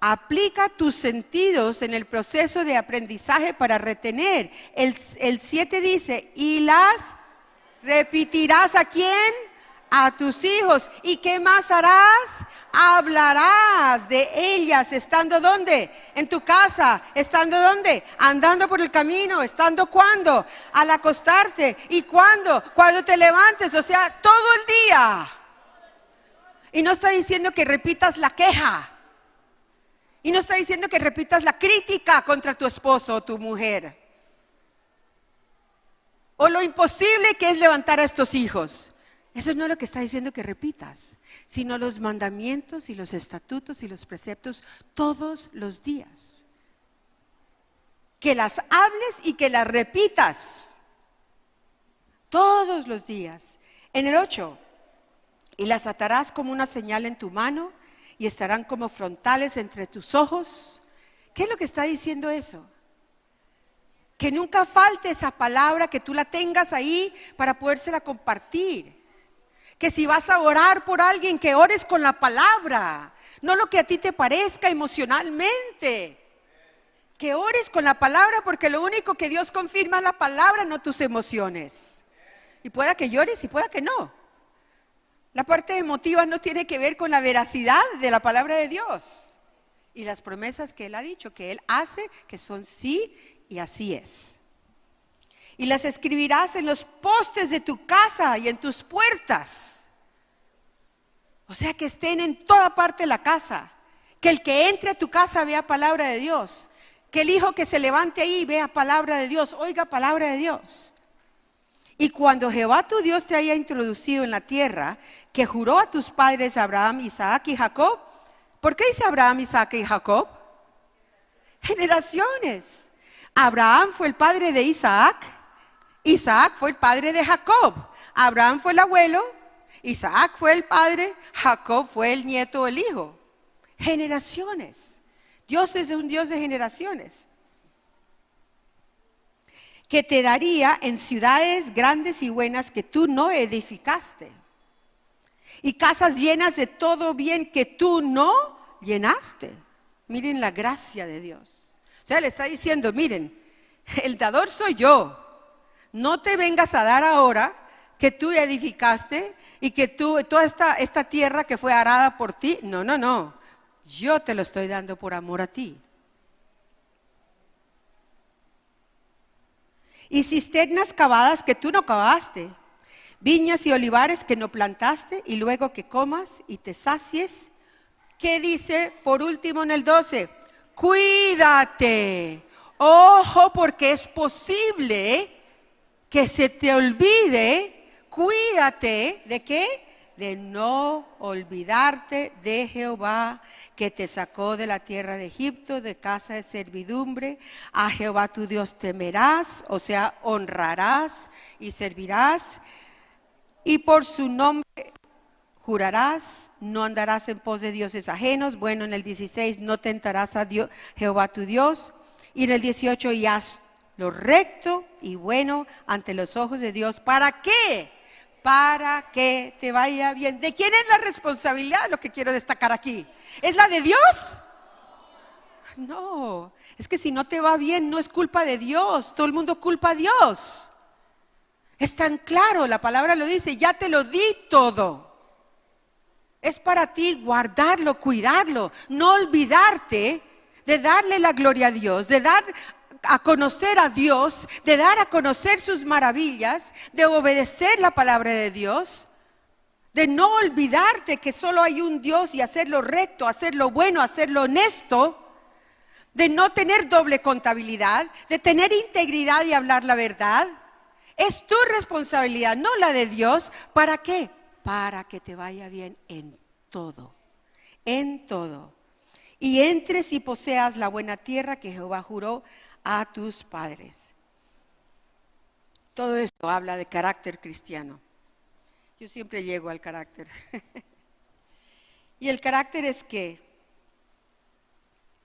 Aplica tus sentidos en el proceso de aprendizaje para retener. El 7 dice, y las repetirás ¿a quién? A tus hijos. ¿Y qué más harás? Hablarás de ellas, estando ¿dónde? En tu casa, estando ¿dónde? Andando por el camino, estando ¿cuándo? Al acostarte. ¿Y cuándo? Cuando te levantes, o sea, todo el día. Y no está diciendo que repitas la queja. Y no está diciendo que repitas la crítica contra tu esposo o tu mujer. O lo imposible que es levantar a estos hijos. Eso no es lo que está diciendo que repitas, sino los mandamientos y los estatutos y los preceptos todos los días. Que las hables y que las repitas todos los días. En el 8, y las atarás como una señal en tu mano y estarán como frontales entre tus ojos. ¿Qué es lo que está diciendo eso? Que nunca falte esa palabra, que tú la tengas ahí para podérsela compartir. Que si vas a orar por alguien, que ores con la palabra, no lo que a ti te parezca emocionalmente. Que ores con la palabra, porque lo único que Dios confirma es la palabra, no tus emociones. Y pueda que llores y pueda que no. La parte emotiva no tiene que ver con la veracidad de la palabra de Dios. Y las promesas que Él ha dicho, que Él hace, que son sí y así es. Y las escribirás en los postes de tu casa y en tus puertas. O sea, que estén en toda parte de la casa. Que el que entre a tu casa vea palabra de Dios. Que el hijo que se levante ahí vea palabra de Dios, oiga palabra de Dios. Y cuando Jehová tu Dios te haya introducido en la tierra, que juró a tus padres Abraham, Isaac y Jacob. ¿Por qué dice Abraham, Isaac y Jacob? Generaciones. Abraham fue el padre de Isaac. Isaac fue el padre de Jacob. Abraham fue el abuelo, Isaac fue el padre, Jacob fue el nieto o el hijo. Generaciones. Dios es un Dios de generaciones. Que te daría en ciudades grandes y buenas que tú no edificaste. Y casas llenas de todo bien que tú no llenaste. Miren la gracia de Dios. O sea, le está diciendo, miren, el dador soy yo. No te vengas a dar ahora que tú edificaste y que tú, toda esta tierra que fue arada por ti. No, no, no. Yo te lo estoy dando por amor a ti. Y cisternas cavadas que tú no cavaste. Viñas y olivares que no plantaste, y luego que comas y te sacies. ¿Qué dice por último en el 12? Cuídate. Ojo, porque es posible que se te olvide. Cuídate, ¿de qué? De no olvidarte de Jehová, que te sacó de la tierra de Egipto, de casa de servidumbre. A Jehová tu Dios temerás, o sea, honrarás y servirás. Y por su nombre jurarás, no andarás en pos de dioses ajenos. Bueno, en el 16, no tentarás a Dios, Jehová tu Dios. Y en el 18, y haz lo recto y bueno ante los ojos de Dios. ¿Para qué? Para que te vaya bien. ¿De quién es la responsabilidad? Lo que quiero destacar aquí. ¿Es la de Dios? No, es que si no te va bien no es culpa de Dios. Todo el mundo culpa a Dios. Es tan claro, la palabra lo dice, ya te lo di todo. Es para ti guardarlo, cuidarlo, no olvidarte de darle la gloria a Dios, de dar a conocer a Dios, de dar a conocer sus maravillas, de obedecer la palabra de Dios, de no olvidarte que solo hay un Dios y hacerlo recto, hacerlo bueno, hacerlo honesto, de no tener doble contabilidad, de tener integridad y hablar la verdad. Es tu responsabilidad, no la de Dios. ¿Para qué? Para que te vaya bien en todo, en todo. Y entres y poseas la buena tierra que Jehová juró a tus padres. Todo esto habla de carácter cristiano. Yo siempre llego al carácter. Y el carácter es que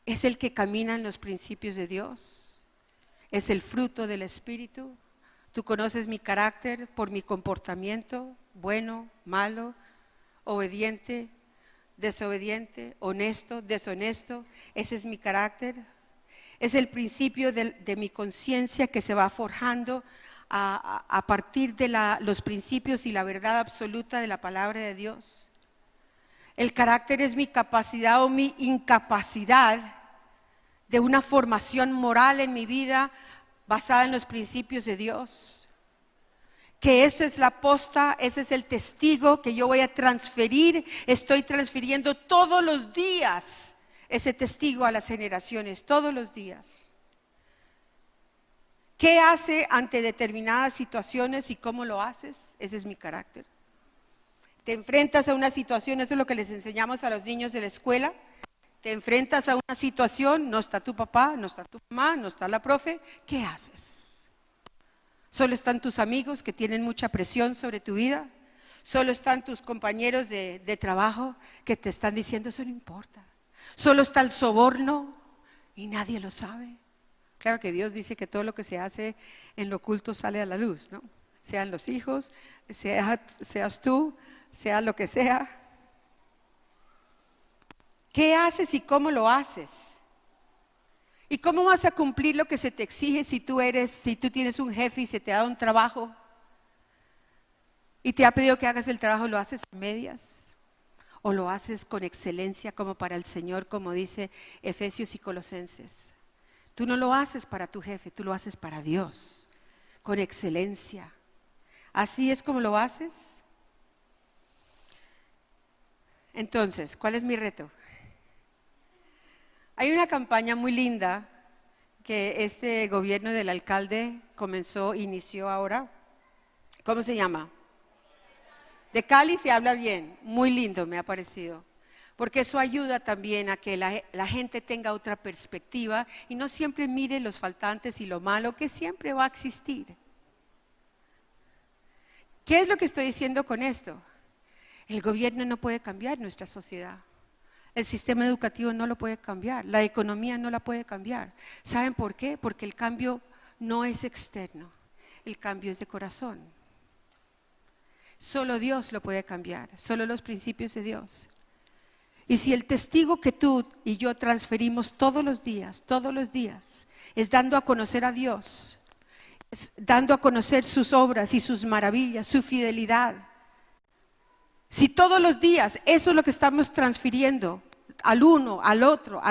es el que camina en los principios de Dios. Es el fruto del Espíritu. Tú conoces mi carácter por mi comportamiento, bueno, malo, obediente, desobediente, honesto, deshonesto. Ese es mi carácter. Es el principio de mi conciencia que se va forjando a partir de los principios y la verdad absoluta de la palabra de Dios. El carácter es mi capacidad o mi incapacidad de una formación moral en mi vida basada en los principios de Dios. Que eso es la posta, ese es el testigo que yo voy a transferir. Estoy transfiriendo todos los días ese testigo a las generaciones, todos los días. ¿Qué hace ante determinadas situaciones y cómo lo haces? Ese es mi carácter. Te enfrentas a una situación, eso es lo que les enseñamos a los niños de la escuela. Te enfrentas a una situación, no está tu papá, no está tu mamá, no está la profe. ¿Qué haces? ¿Solo están tus amigos que tienen mucha presión sobre tu vida? ¿Solo están tus compañeros de trabajo que te están diciendo eso no importa? ¿Solo está el soborno y nadie lo sabe? Claro que Dios dice que todo lo que se hace en lo oculto sale a la luz, ¿no? Sean los hijos, seas tú, sea lo que sea. ¿Qué haces y cómo lo haces? ¿Y cómo vas a cumplir lo que se te exige si tú tienes un jefe y se te da un trabajo y te ha pedido que hagas el trabajo, lo haces a medias? ¿O lo haces con excelencia como para el Señor, como dice Efesios y Colosenses? Tú no lo haces para tu jefe, tú lo haces para Dios, con excelencia. ¿Así es como lo haces? Entonces, ¿cuál es mi reto? Hay una campaña muy linda que este gobierno del alcalde inició ahora. ¿Cómo se llama? De Cali se habla bien, muy lindo me ha parecido, porque eso ayuda también a que la gente tenga otra perspectiva y no siempre mire los faltantes y lo malo que siempre va a existir. ¿Qué es lo que estoy diciendo con esto? El gobierno no puede cambiar nuestra sociedad. El sistema educativo no lo puede cambiar, la economía no la puede cambiar. ¿Saben por qué? Porque el cambio no es externo, el cambio es de corazón. Solo Dios lo puede cambiar, solo los principios de Dios. Y si el testigo que tú y yo transferimos todos los días, es dando a conocer a Dios, es dando a conocer sus obras y sus maravillas, su fidelidad. Si todos los días eso es lo que estamos transfiriendo al uno, al otro,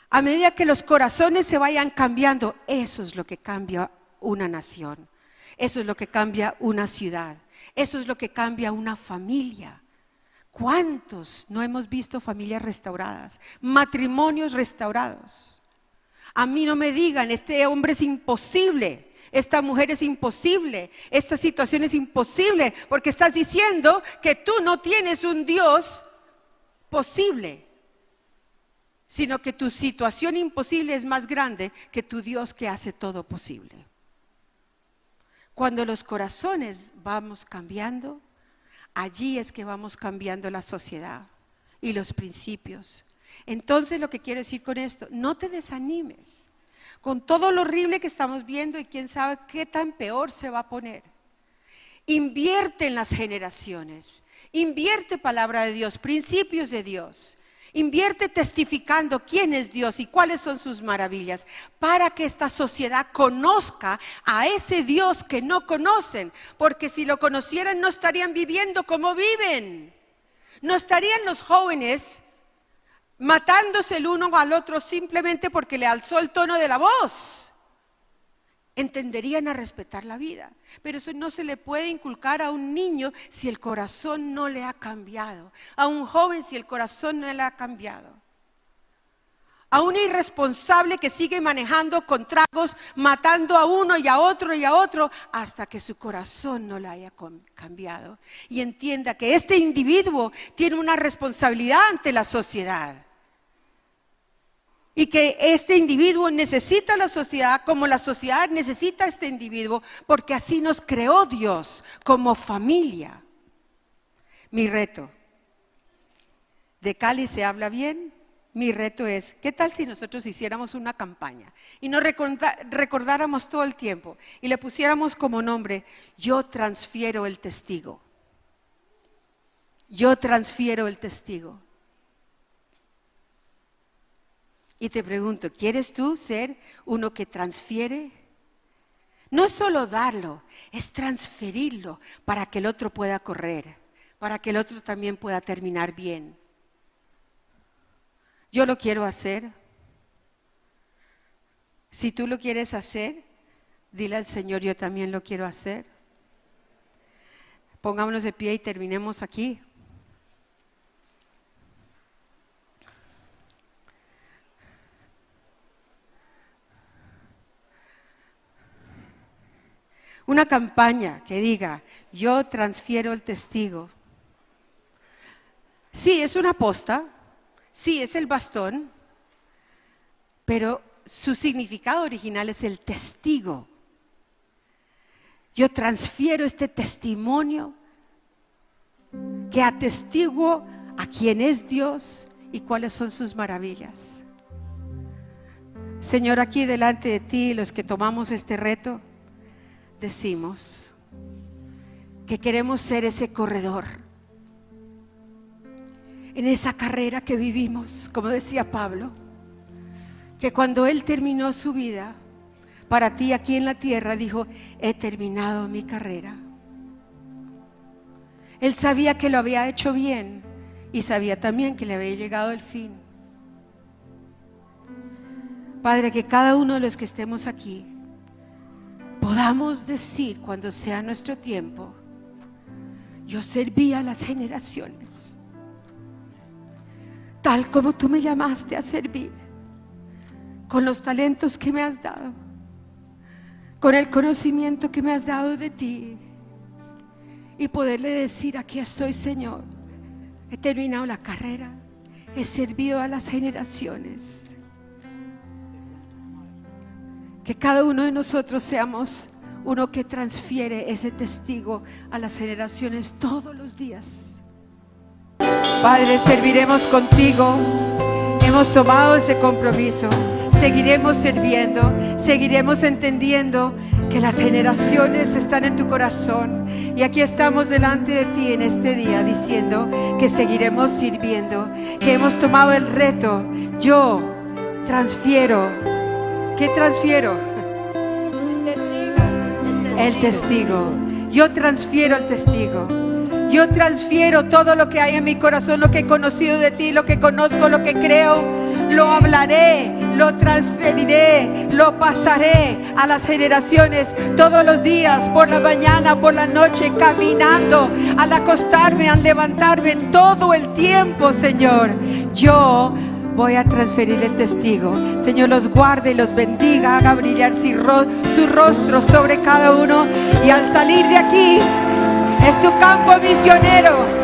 a medida que los corazones se vayan cambiando, eso es lo que cambia una nación, eso es lo que cambia una ciudad, eso es lo que cambia una familia. ¿Cuántos no hemos visto familias restauradas, matrimonios restaurados? A mí no me digan, este hombre es imposible. Esta mujer es imposible, esta situación es imposible, porque estás diciendo que tú no tienes un Dios posible, sino que tu situación imposible es más grande que tu Dios que hace todo posible. Cuando los corazones vamos cambiando, allí es que vamos cambiando la sociedad y los principios. Entonces lo que quiero decir con esto, no te desanimes. Con todo lo horrible que estamos viendo y quién sabe qué tan peor se va a poner. Invierte en las generaciones, invierte palabra de Dios, principios de Dios, invierte testificando quién es Dios y cuáles son sus maravillas, para que esta sociedad conozca a ese Dios que no conocen, porque si lo conocieran no estarían viviendo como viven, no estarían los jóvenes matándose el uno al otro simplemente porque le alzó el tono de la voz. Entenderían a respetar la vida, pero eso no se le puede inculcar a un niño si el corazón no le ha cambiado, a un joven si el corazón no le ha cambiado, a un irresponsable que sigue manejando con tragos, matando a uno y a otro hasta que su corazón no le haya cambiado y entienda que este individuo tiene una responsabilidad ante la sociedad. Y que este individuo necesita a la sociedad como la sociedad necesita a este individuo, porque así nos creó Dios como familia. Mi reto, de Cali se habla bien, mi reto es, ¿qué tal si nosotros hiciéramos una campaña y nos recordáramos todo el tiempo y le pusiéramos como nombre, yo transfiero el testigo? Yo transfiero el testigo. Y te pregunto, ¿quieres tú ser uno que transfiere? No es solo darlo, es transferirlo para que el otro pueda correr, para que el otro también pueda terminar bien. Yo lo quiero hacer. Si tú lo quieres hacer, dile al Señor, yo también lo quiero hacer. Pongámonos de pie y terminemos aquí. Una campaña que diga, yo transfiero el testigo. Sí, es una posta, sí, es el bastón, pero su significado original es el testigo. Yo transfiero este testimonio que atestiguo a quién es Dios y cuáles son sus maravillas. Señor, aquí delante de ti, los que tomamos este reto, decimos que queremos ser ese corredor en esa carrera que vivimos, como decía Pablo, que cuando él terminó su vida para ti aquí en la tierra, dijo: he terminado mi carrera. Él sabía que lo había hecho bien y sabía también que le había llegado el fin. Padre, que cada uno de los que estemos aquí podamos decir cuando sea nuestro tiempo: yo serví a las generaciones, tal como tú me llamaste a servir, con los talentos que me has dado, con el conocimiento que me has dado de ti, y poderle decir: aquí estoy, Señor, he terminado la carrera, he servido a las generaciones. Que cada uno de nosotros seamos uno que transfiere ese testigo a las generaciones todos los días. Padre, serviremos contigo. Hemos tomado ese compromiso. Seguiremos sirviendo, seguiremos entendiendo que las generaciones están en tu corazón. Y aquí estamos delante de ti en este día diciendo que seguiremos sirviendo, que hemos tomado el reto. Yo transfiero. ¿Qué transfiero? El testigo. Yo transfiero el testigo. Yo transfiero todo lo que hay en mi corazón, lo que he conocido de ti, lo que conozco, lo que creo. Lo hablaré, lo transferiré, lo pasaré a las generaciones todos los días, por la mañana, por la noche, caminando, al acostarme, al levantarme, todo el tiempo, Señor. Yo voy a transferir el testigo. Señor, los guarde y los bendiga, haga brillar su rostro sobre cada uno. Y al salir de aquí, es tu campo misionero.